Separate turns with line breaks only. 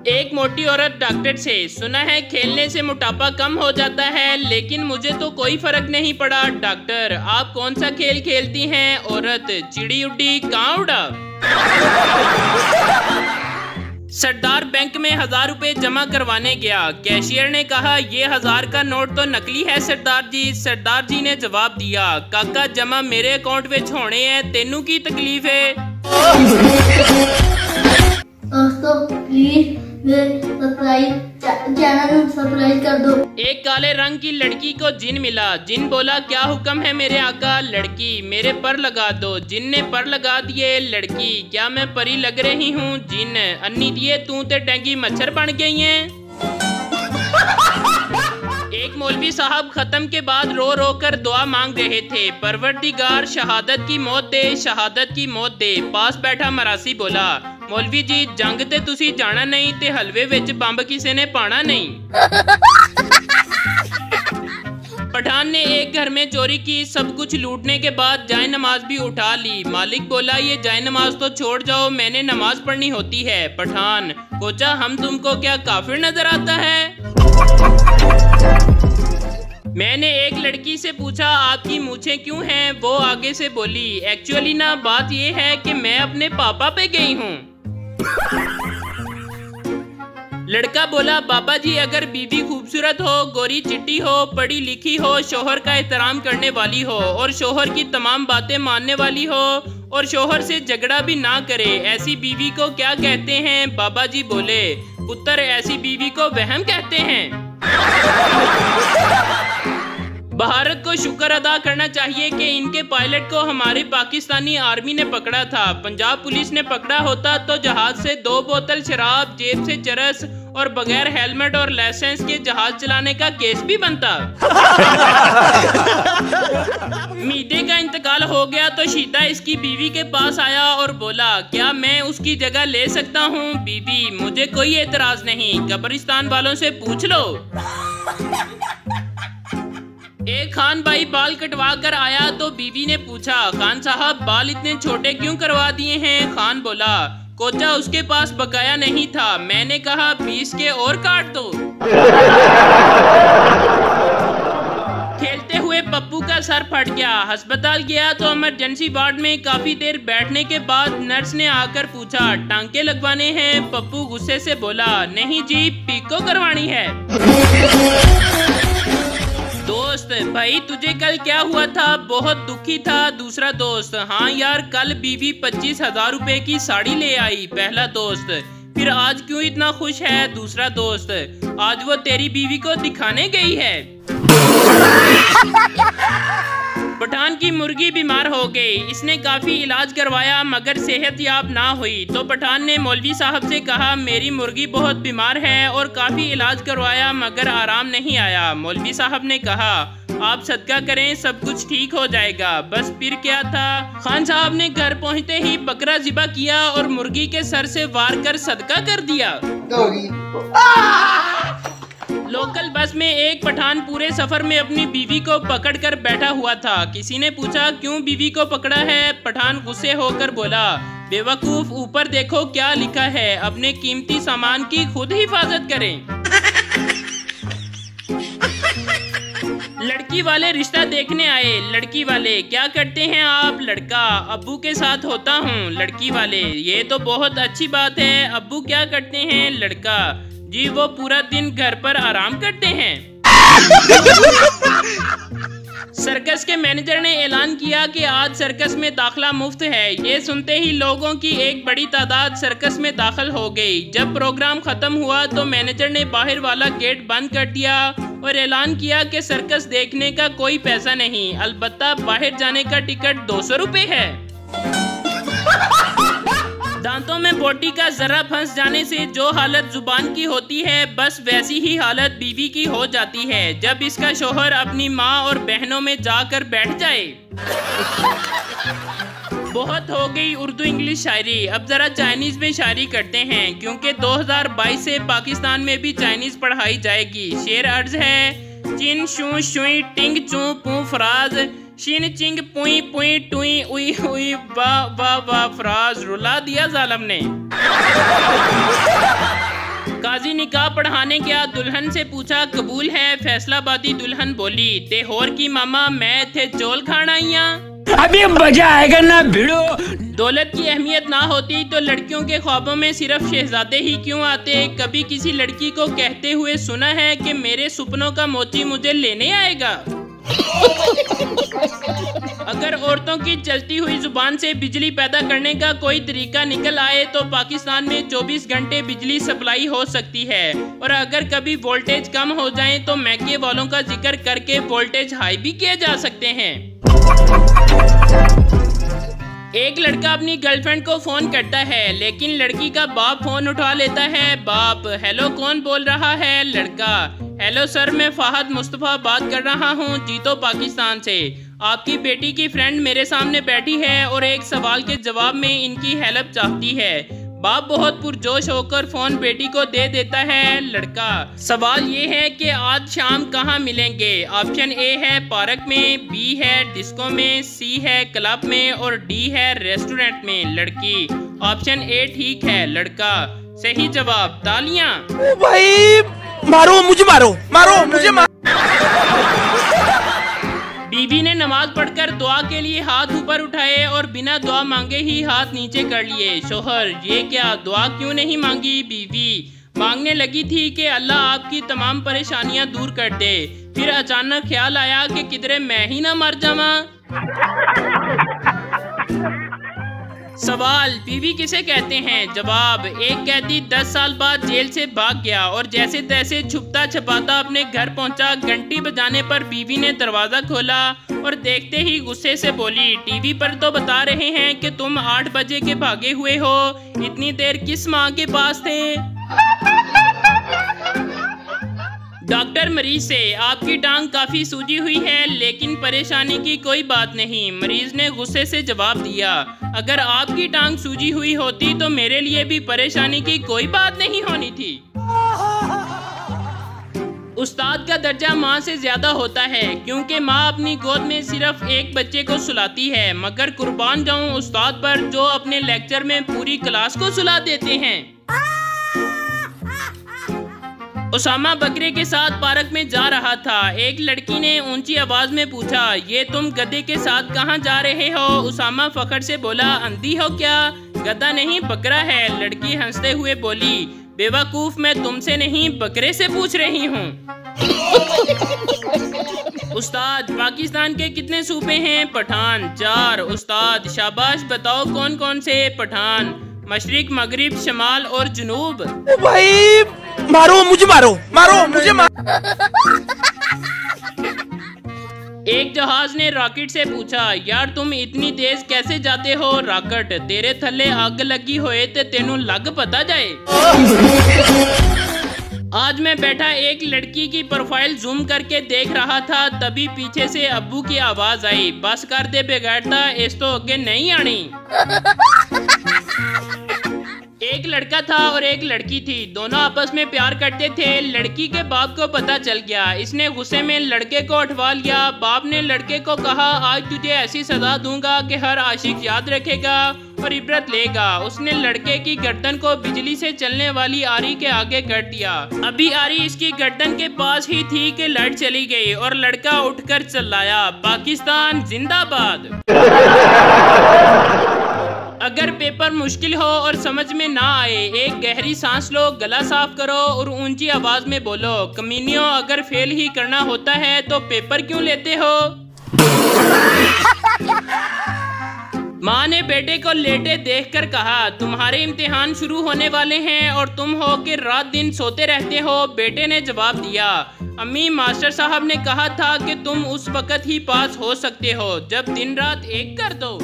एक मोटी औरत डॉक्टर से, सुना है खेलने से मोटापा कम हो जाता है, लेकिन मुझे तो कोई फर्क नहीं पड़ा। डॉक्टर, आप कौन सा खेल खेलती हैं? औरत, चिड़ी उड्डी कहाँ उड़ा। सरदार बैंक में 1000 रुपए जमा करवाने गया। कैशियर ने कहा, ये 1000 का नोट तो नकली है सरदार जी। सरदार जी ने जवाब दिया, काका जमा मेरे अकाउंट में होने हैं, तेनू की तकलीफ है।
दोस्तों प्लीज चैनल सब्सक्राइब कर दो।
एक काले रंग की लड़की को जिन मिला। जिन बोला, क्या हुक्म है मेरे आका। लड़की, मेरे पर लगा दो। जिन ने पर लगा दिए। लड़की, क्या मैं परी लग रही हूँ। जिन, अन्नी दिए तू ते डेंगी मच्छर बन गई हैं। एक मौलवी साहब खत्म के बाद रो रो कर दुआ मांग रहे थे, परवरदिगार शहादत की मौत दे, शहादत की मौत दे। पास बैठा मरासी बोला, मौलवी जी जंग ते तुसी जाना नहीं ते हलवे विच बंब किसी ने पाना नहीं। पठान ने एक घर में चोरी की, सब कुछ लूटने के बाद जाए नमाज भी उठा ली। मालिक बोला, ये जाए नमाज तो छोड़ जाओ, मैंने नमाज पढ़नी होती है। पठान, कोचा हम तुमको क्या काफिर नजर आता है। मैंने एक लड़की से पूछा, आपकी मूछें क्यों हैं? वो आगे से बोली, एक्चुअली ना बात ये है कि मैं अपने पापा पे गई हूँ। लड़का बोला, बाबा जी अगर बीवी खूबसूरत हो, गोरी चिट्टी हो, पढ़ी लिखी हो, शोहर का एहतराम करने वाली हो और शोहर की तमाम बातें मानने वाली हो और शोहर से झगड़ा भी ना करे, ऐसी बीवी को क्या कहते हैं? बाबा जी बोले, पुत्र ऐसी बीवी को वहम कहते हैं। भारत को शुक्र अदा करना चाहिए कि इनके पायलट को हमारी पाकिस्तानी आर्मी ने पकड़ा था। पंजाब पुलिस ने पकड़ा होता तो जहाज से 2 बोतल शराब, जेब से चरस और बगैर हेलमेट और लाइसेंस के जहाज चलाने का केस भी बनता। मीते का इंतकाल हो गया तो शीता इसकी बीवी के पास आया और बोला, क्या मैं उसकी जगह ले सकता हूँ? बीवी, मुझे कोई एतराज नहीं, कब्रिस्तान वालों से पूछ लो। एक खान भाई बाल कटवा कर आया तो बीवी ने पूछा, खान साहब बाल इतने छोटे क्यों करवा दिए हैं? खान बोला, कोचा उसके पास बकाया नहीं था, मैंने कहा 20 के और काट दो। खेलते हुए पप्पू का सर फट गया, अस्पताल गया तो इमरजेंसी वार्ड में काफी देर बैठने के बाद नर्स ने आकर पूछा, टांके लगवाने हैं? पप्पू गुस्से से बोला, नहीं जी, पीको करवानी है। दोस्त, भाई तुझे कल क्या हुआ था? बहुत दुखी था। दूसरा दोस्त, हाँ यार कल बीवी 25,000 रुपए की साड़ी ले आई। पहला दोस्त, फिर आज क्यों इतना खुश है? दूसरा दोस्त, आज वो तेरी बीवी को दिखाने गई है। पठान की मुर्गी बीमार हो गई, इसने काफी इलाज करवाया मगर सेहतयाब ना हुई तो पठान ने मौलवी साहब से कहा, मेरी मुर्गी बहुत बीमार है और काफी इलाज करवाया मगर आराम नहीं आया। मौलवी साहब ने कहा, आप सदका करें, सब कुछ ठीक हो जाएगा। बस फिर क्या था? खान साहब ने घर पहुंचते ही बकरा ज़िबा किया और मुर्गी के सर से वार कर सदका कर दिया। लोकल बस में एक पठान पूरे सफर में अपनी बीवी को पकड़कर बैठा हुआ था। किसी ने पूछा, क्यों बीवी को पकड़ा है? पठान गुस्से होकर बोला, बेवकूफ, ऊपर देखो क्या लिखा है, अपने कीमती सामान की खुद हिफाजत करें। लड़की वाले रिश्ता देखने आए। लड़की वाले, क्या करते हैं आप? लड़का, अब्बू के साथ होता हूँ। लड़की वाले, ये तो बहुत अच्छी बात है, अब्बू क्या करते हैं? लड़का, जी वो पूरा दिन घर पर आराम करते हैं। सर्कस के मैनेजर ने ऐलान किया कि आज सर्कस में दाखिला मुफ्त है। ये सुनते ही लोगों की एक बड़ी तादाद सर्कस में दाखिल हो गई। जब प्रोग्राम खत्म हुआ तो मैनेजर ने बाहर वाला गेट बंद कर दिया और ऐलान किया कि सर्कस देखने का कोई पैसा नहीं, अलबत्ता बाहर जाने का टिकट 200 रुपए है। दांतों में बोटी का जरा फंस जाने से जो हालत जुबान की होती है, बस वैसी ही हालत बीवी की हो जाती है जब इसका शोहर अपनी माँ और बहनों में जाकर बैठ जाए। बहुत हो गई उर्दू इंग्लिश शायरी, अब जरा चाइनीज में शायरी करते हैं क्योंकि 2022 से पाकिस्तान में भी चाइनीज पढ़ाई जाएगी। शेर अर्ज है, चिन शू शुई टिंग चू पू फराज, शिन चिंग पुई पुई टुई उई हुई वाह वाह वाह, फराज रुला दिया जालम ने। काजी निकाह पढ़ाने गया, दुल्हन से पूछा कबूल है? फैसलाबादी दुल्हन बोली ते होर की मामा मैं थे चौल खाना आईया।
अभी मजा आएगा ना भिड़ो।
दौलत की अहमियत ना होती तो लड़कियों के ख्वाबों में सिर्फ शहजादे ही क्यों आते? कभी किसी लड़की को कहते हुए सुना है कि मेरे सपनों का मोची मुझे लेने आएगा? अगर औरतों की चलती हुई जुबान से बिजली पैदा करने का कोई तरीका निकल आए तो पाकिस्तान में 24 घंटे बिजली सप्लाई हो सकती है, और अगर कभी वोल्टेज कम हो जाए तो मैके वालों का जिक्र करके वोल्टेज हाई भी किए जा सकते हैं। एक लड़का अपनी गर्लफ्रेंड को फोन करता है, लेकिन लड़की का बाप फोन उठा लेता है। बाप, हेलो कौन बोल रहा है? लड़का, हेलो सर, मैं फाहद मुस्तफ़ा बात कर रहा हूँ जीतो पाकिस्तान से। आपकी बेटी की फ्रेंड मेरे सामने बैठी है और एक सवाल के जवाब में इनकी हेल्प चाहती है। बाप बहुत पुरजोश होकर फोन बेटी को दे देता है। लड़का, सवाल ये है कि आज शाम कहाँ मिलेंगे? ऑप्शन ए है पार्क में, बी है डिस्को में, सी है क्लब में और डी है रेस्टोरेंट में। लड़की, ऑप्शन ए ठीक है। लड़का, सही जवाब, तालियां।
ओ भाई मारो मुझे, मारो मुझे मारो।
बीवी ने नमाज पढ़कर दुआ के लिए हाथ ऊपर उठाए और बिना दुआ मांगे ही हाथ नीचे कर लिए। शोहर, ये क्या, दुआ क्यों नहीं मांगी? बीवी मांगने लगी थी कि अल्लाह आपकी तमाम परेशानियां दूर कर दे, फिर अचानक ख्याल आया कि किधरे मैं ही ना मर जावा। सवाल, बीवी किसे कहते हैं? जवाब, एक कैदी 10 साल बाद जेल से भाग गया और जैसे तैसे छुपता छुपाता अपने घर पहुंचा। घंटी बजाने पर बीवी ने दरवाजा खोला और देखते ही गुस्से से बोली, टीवी पर तो बता रहे हैं कि तुम 8 बजे के भागे हुए हो, इतनी देर किस माँ के पास थे? डॉक्टर मरीज से, आपकी टांग काफी सूजी हुई है लेकिन परेशानी की कोई बात नहीं। मरीज ने गुस्से से जवाब दिया, अगर आपकी टांग सूजी हुई होती तो मेरे लिए भी परेशानी की कोई बात नहीं होनी थी। उस्ताद का दर्जा माँ से ज्यादा होता है क्योंकि माँ अपनी गोद में सिर्फ एक बच्चे को सुलाती है, मगर कुर्बान जाऊं उस्ताद पर जो अपने लेक्चर में पूरी क्लास को सुला देते हैं। उसामा बकरे के साथ पार्क में जा रहा था। एक लड़की ने ऊंची आवाज में पूछा, ये तुम गधे के साथ कहाँ जा रहे हो? उसामा फखर से बोला, अंधी हो क्या? गधा नहीं बकरा है। लड़की हंसते हुए बोली, बेवकूफ, मैं तुमसे नहीं बकरे से पूछ रही हूँ। उस्ताद, पाकिस्तान के कितने सूबे हैं? पठान, 4। उस्ताद, शाबाश, बताओ कौन कौन से? पठान, मशरिक, मगरिब, शमाल और जुनूब।
ओ भाई मारो मुझे, मारो मुझे
एक जहाज ने रॉकेट से पूछा, यार तुम इतनी तेज कैसे जाते हो? रॉकेट, तेरे थल्ले आग लगी होए ते तेनू लग पता जाए। आज मैं बैठा एक लड़की की प्रोफाइल जूम करके देख रहा था, तभी पीछे से अब्बू की आवाज आई, बस कर दे बेगाड़ता, इस तो आगे नहीं आनी। एक लड़का था और एक लड़की थी, दोनों आपस में प्यार करते थे। लड़की के बाप को पता चल गया, इसने गुस्से में लड़के को उठवा लिया। बाप ने लड़के को कहा, आज तुझे ऐसी सजा दूंगा कि हर आशिक याद रखेगा और इबरत लेगा। उसने लड़के की गर्दन को बिजली से चलने वाली आरी के आगे कर दिया। अभी आरी इसकी गर्दन के पास ही थी कि लाइट चली गई और लड़का उठकर चिल्लाया, पाकिस्तान जिंदाबाद। अगर पेपर मुश्किल हो और समझ में ना आए, एक गहरी सांस लो, गला साफ करो और ऊंची आवाज में बोलो, कमीनियों, अगर फेल ही करना होता है तो पेपर क्यों लेते हो? माँ ने बेटे को लेटे देखकर कहा, तुम्हारे इम्तिहान शुरू होने वाले हैं और तुम हो कि रात दिन सोते रहते हो। बेटे ने जवाब दिया, अम्मी, मास्टर साहब ने कहा था कि तुम उस वक्त ही पास हो सकते हो जब दिन रात एक कर दो।